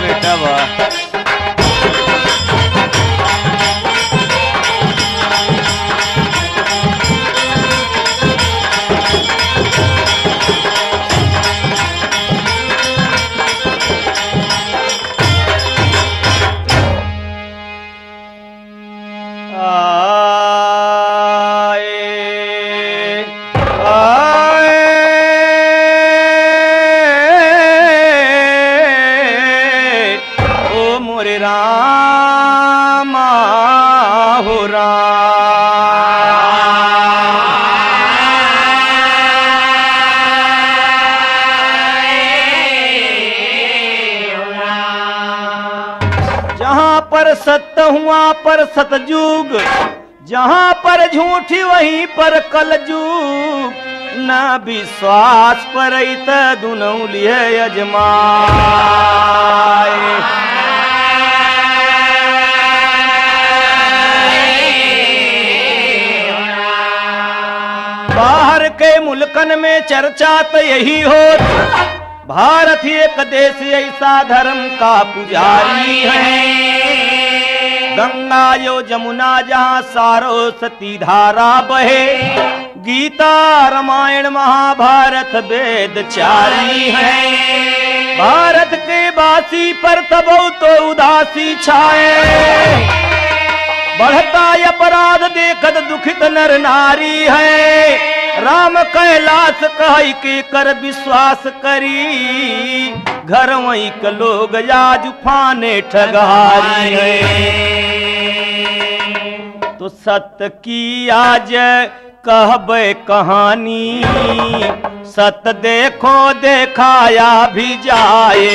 बेटा वाह। रामा हो जहाँ पर सत्य हुआ पर सतयुग, जहाँ पर झूठी वहीं पर कलयुग, न विश्वास पर दुनों लिए अजमाए। बाहर के मुल्कन में चर्चा तो यही हो, भारत ही एक देश ऐसा धर्म का पुजारी है। गंगा यो जमुना जहाँ सरस्वती धारा बहे, गीता रामायण महाभारत वेद चारी है। भारत के वासी पर तब तो उदासी छाए, बढ़ता अपराध देखत दुखित नर नारी है। राम कैलाश कह के कर विश्वास करी, घर वहीं के लोग आज फाने ठगहारी है। तो सत्य की आज कहबे कहानी, सत्य देखो देखाया भी जाए।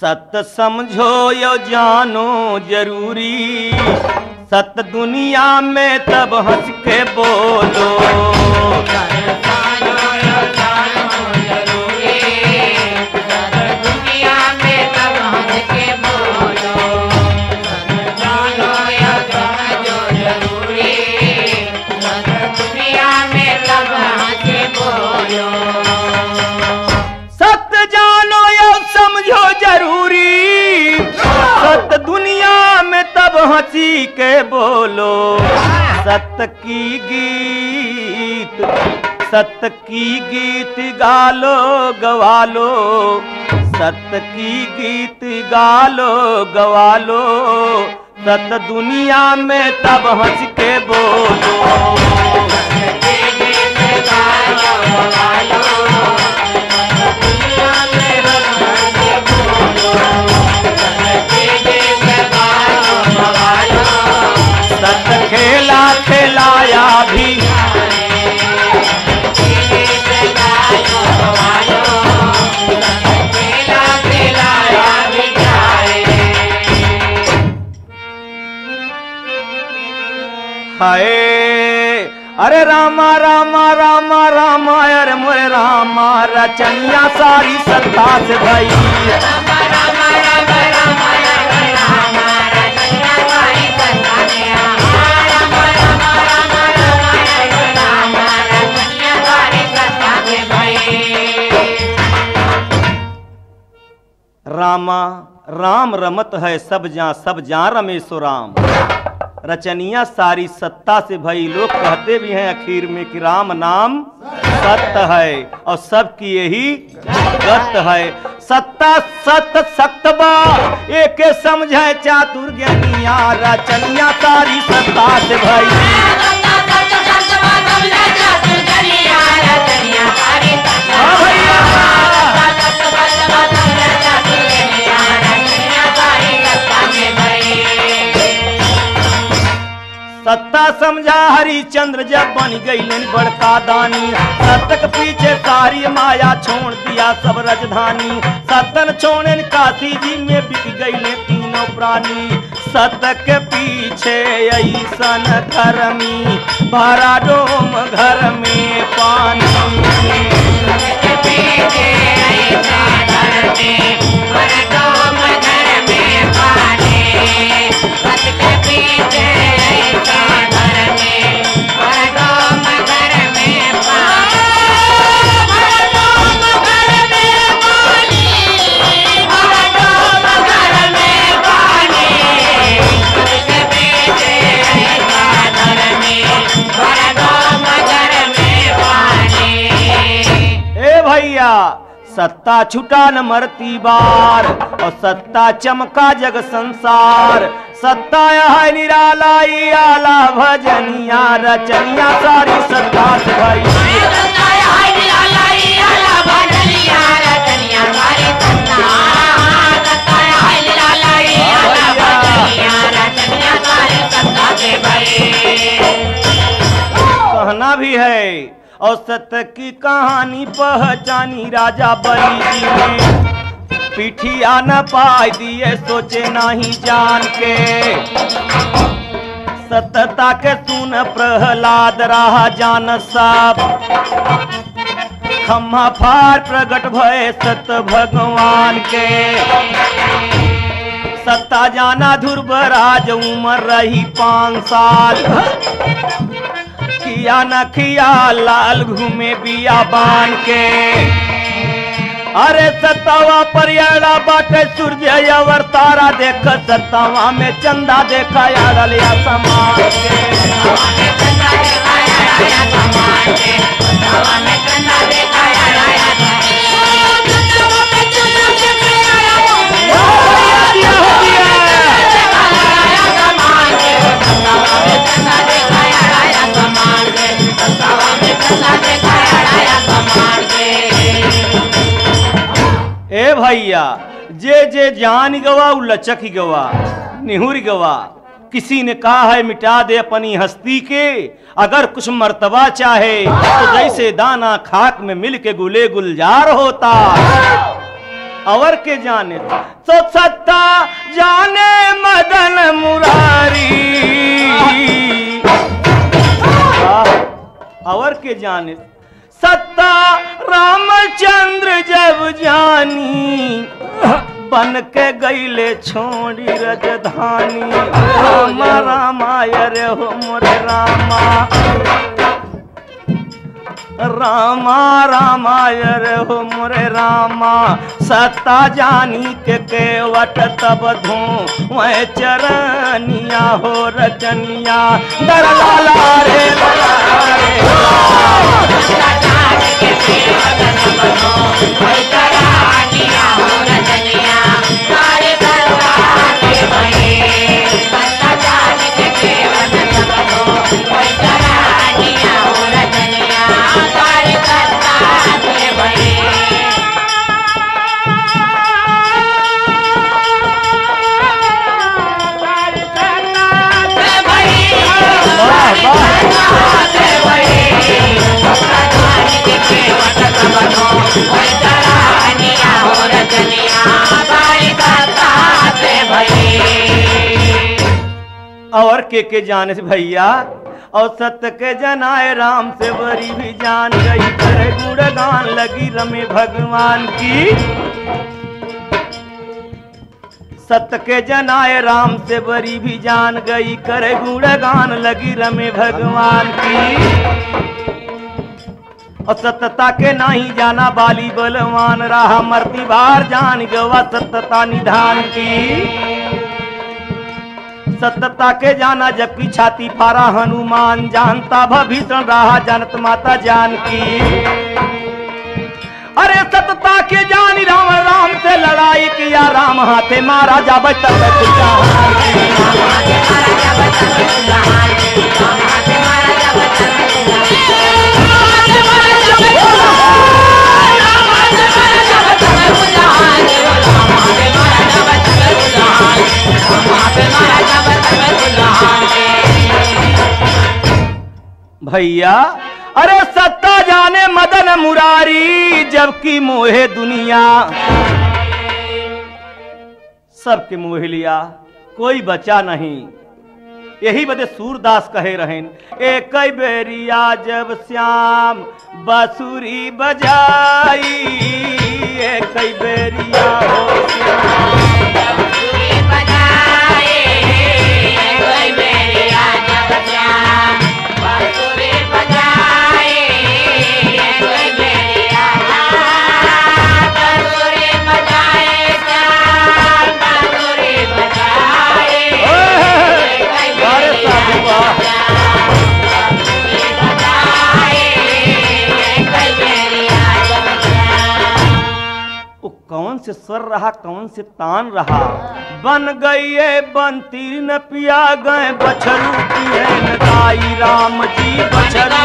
सत्य समझो यो जानो जरूरी, सत्य दुनिया में तब हंस के बोलो। सत्य दुनिया में तब हंसी के बोलो। सत्य की गीत गालो गवालो, सत्य की गीत गालो गवालो। सत्य दुनिया में तब हंस के बोलो। सत्य खेला खिलाया भी, हाय अरे रामा रामा रामा रामा, अरे मोरे रामा रचनिया सारी सत्ता से भाई। रामा रामा रामा रामा रामा रचनिया सारी सत्ता से, रामा रामा रामा रामा रचनिया सारी सत्ता से भाई। रामा राम रमत है सब जान रमेशो राम, रचनिया सारी सत्ता से भई। लोग कहते भी हैं आखिर में कि राम नाम सत्य है और सबकी यही गत है। सत्ता सत्य सक्तबा एक समझे चातुर ज्ञानिया, रचनिया सारी सत्ता से भई। हरिश्चंद्र जब बन गई बड़का दानी, सतक पीछे सारी माया छोड़ दिया सब राजधानी। सतन छोड़े काशी जी में बिक गई तीनों प्राणी। सतक पीछे ऐसन धर्मी भरा डोम घर में पानी। सत्ता छुटा न मरती बार और सत्ता चमका जग संसार। सत्ता है निराला आला भजनिया रचनिया सारी सत्ता से भाई। कहना भी है और सत्य की कहानी पहचानी राजा बलि जी ने। पिठिया न पाई दिए सोचे नहीं जान के। सत्यता के सुन प्रहलाद रहा जान सब। खम्हा फार प्रगट भय सत्य भगवान के। सत्ता जाना ध्रुवराज उम्र रही 5 साल। किया न किया लाल घूमे बिया बान के। अरे सत्तावा परियाड़ा बाटे सूर्य अवर तारा देख। सत्तावा में चंदा देखा यार लिया समान ए भैया जे जे जान गवा उ लचक ही गवा निहुर गवा। किसी ने कहा है मिटा दे अपनी हस्ती के। अगर कुछ मर्तबा चाहे तो जैसे दाना खाक में मिल के गुले गुलजार होता। और के जाने तो सत्ता जाने मदन मुरारी। और के जाने सत्ता रामचंद्र जब जानी। बन के गईले छोड़ी राजधानी। राम रामाय रे हो मोरे रामा। रामा रामाय रे हो मोरे रामा। सत्ता जानी के केवट तब धो वह चरनिया हो रचनिया। दर लाला रे और के जाने से भैया। और सत्य के जनाए राम से बरी भी जान गई। करे गुणगान लगी रमे भगवान की। सत्य के जनाए राम से बरी भी जान गई। करे गुणगान लगी रमे भगवान की। और सत्यता के नहीं जाना बाली बलवान। रहा मरती बार जान गवा सत्यता निधान की। सत्यता के जाना जबकि छाती फारा हनुमान। जानता भीषण रहा जानत माता जानकी। अरे सत्यता के जानी राम राम से लड़ाई किया। राम हाथे मारा जाब भैया अरे सत्ता जाने मदन मुरारी, जबकि मोहे दुनिया सबके मोह लिया, कोई बचा नहीं। यही बदे सूरदास कहे रहें, एक बेरिया जब श्याम बांसुरी बजाई, एक बेरिया हो श्याम बांसुरी बजाई, एक बेरिया जब श्याम बांसुरी बजाई, एक बेरिया बांसुरी बजाए, श्याम बांसुरी बजाए। कौन से स्वर रहा, कौन से तान रहा, बन गई बंती न पिया गए बछरू पिए न गाई, राम जी बछरू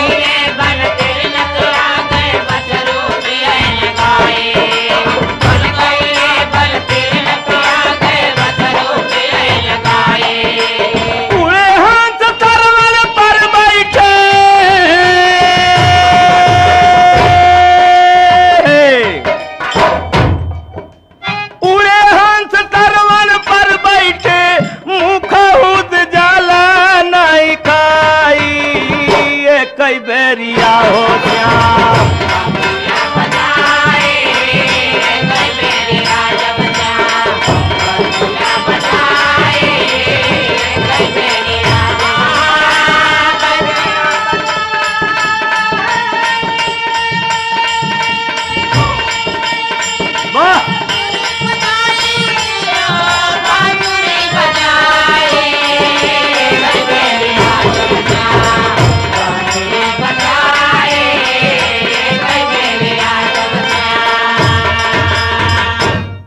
बनती न पिया गए बछरू पिए न गाई, बन गई बनती न पिया गए बछरू पिए न गाई। उड़े हंस तरवन पर बैठे, उड़े हंस तरवन पर बैठे, मुख उद जाला नहीं खाई, ये कई बेरिया हो श्याम बजाए, कई बेरिया जब श्याम बजाए, कई बेरिया वाह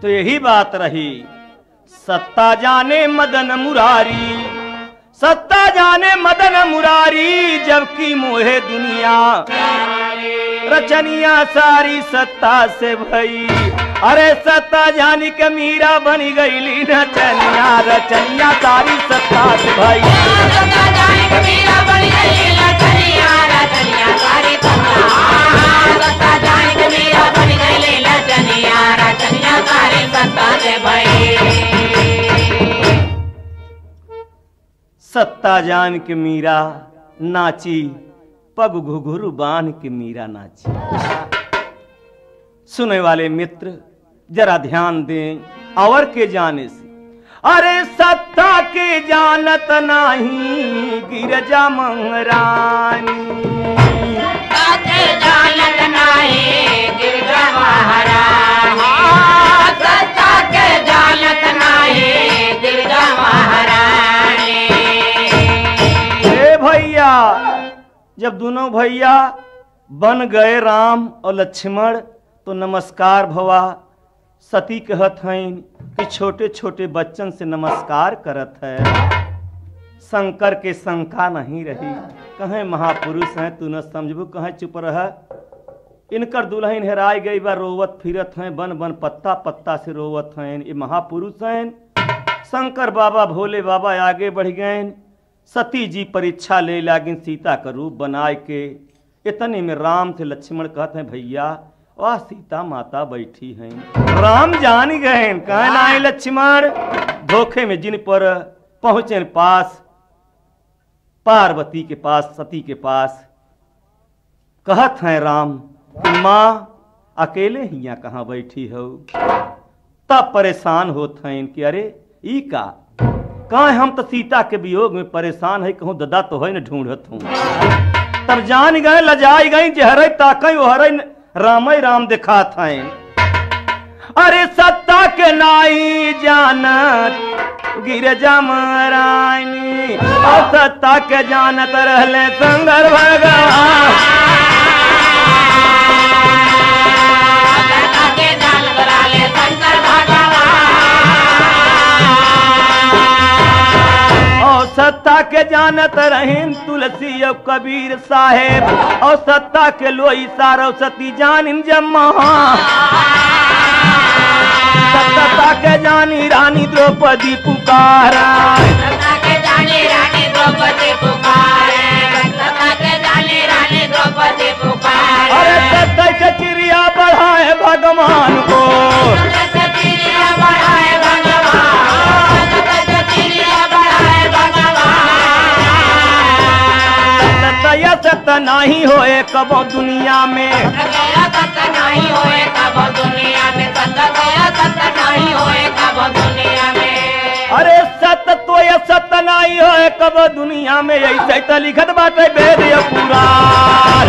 तो यही बात रही, सत्ता जाने मदन मुरारी, सत्ता जाने मदन मुरारी, जबकि मोहे दुनिया रचनिया सारी सत्ता से भई। अरे सत्ता जानी के मीरा बनी गईली नचनिया, रचनिया सारी सत्ता से भई। सत्ता जानी के मीरा बनी गईली नचनिया, रचनिया सारी सत्ता जानी के मीरा बनी गईली नचनिया, रचनिया सारी सत्ता से भई। सत्ता जान के मीरा नाची, पग घुघरू बांध के मीरा नाची। सुने वाले मित्र जरा ध्यान दें, और के जाने से अरे सत्ता के जानत नहीं गिरजा महारानी, जानत नहीं गिरजा महारानी, सत्ता के जानत नहीं गिरजा महारानी। हे भैया, जब दोनों भैया बन गए राम और लक्ष्मण, तो नमस्कार भवा। सती कहत हैं कि छोटे छोटे बच्चन से नमस्कार करत है। शंकर के शंका नहीं रही, कहें महापुरुष हैं तू न समझबू, कहें चुप रह। इनकर दुल्हन हेराई गई बा, रोवत फिरत हैं, बन बन पत्ता पत्ता से रोवत हैं। ये महापुरुष हैं। शंकर बाबा भोले बाबा आगे बढ़ गए। सती जी परीक्षा ले लागिन सीता का रूप बनाए के। इतने में राम से लक्ष्मण कहते हैं भैया वह सीता माता बैठी हैं। राम जान गए, कहे ना लक्ष्मण। धोखे में जिन पर पहुंचे पास पार्वती के पास, सती के पास, कहत हैं राम माँ अकेले ही यहाँ कहाँ बैठी हो। तब परेशान होते हैं कि अरे ई का कहा, हम तो सीता के वियोग में परेशान है, कहूँ ददा तो है न ढूंढत हूँ। तब जान गए लजाई गई, जहर ताकई ओहर राम राम दिखा था। अरे सत्ता के नाई जानत गिरजा महारानी, और सत्ता के जानत रहले शंकर भगवान। सत्ता के जानत रहीन तुलसी और कबीर साहेब, और सत्ता के लोई सरस्वती जानिन जम्मा। सत्ता के जानी रानी द्रौपदी पुकारा, सत्ता के जानी रानी द्रौपदी पुकारे, सत्ता के जानी गया सत नहीं होए कबो दुनिया में। सत गया सत नहीं होए कबो दुनिया में, सत गया सत नहीं होए कबो दुनिया में। अरे सत तो ये सत नहीं होए कबो दुनिया में, ऐसे तो लिखत बाटे वेद पुराण।